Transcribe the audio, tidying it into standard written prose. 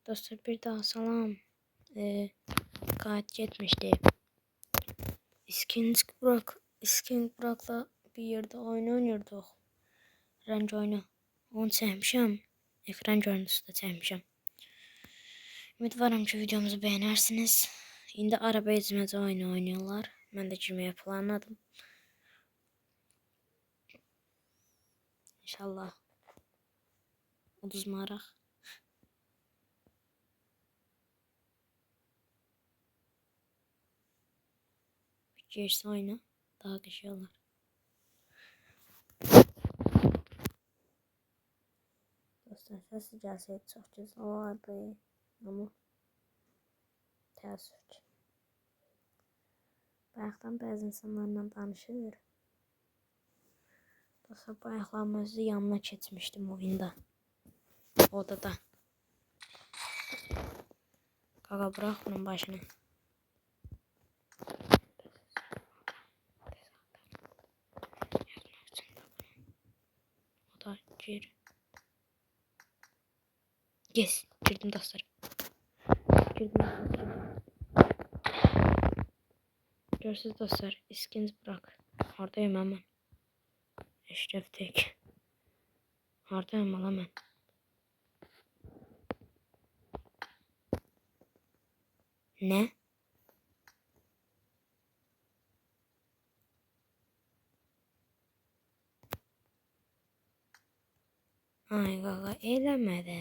Dostlar bir daha salam. Kayıt getmişdi. İskinbrak'la bir yerde oyun oynuyorduk. Range oyunu. Onu çekmişim. Ekran görüntüsü de çekmişim. Ümidvaram ki videomuzu beğenirsiniz. Şimdi araba ezmece oyunu oynuyorlar. Ben de girmeye planladım. İnşallah. Uduzmaraq. Girsə oyuna daha qışı olar. Dostlar səsi gəlsəydi çox gözəl olardı. Ama təəssüf ki. Bayaqdan bəzi insanlarla danışır. Dostlar bayaqlarımı özü yanına keçmişdim oyunda. Odada. Qaqa bırak bunun başını. O da gir. Yes. Girdim dostlar. Girdim. Görürsünüz dostlar. İskiniz bırak. Oradayım hemen. Eşref tek. Oradayım hemen. Ne? Ay qaqa eləmə də.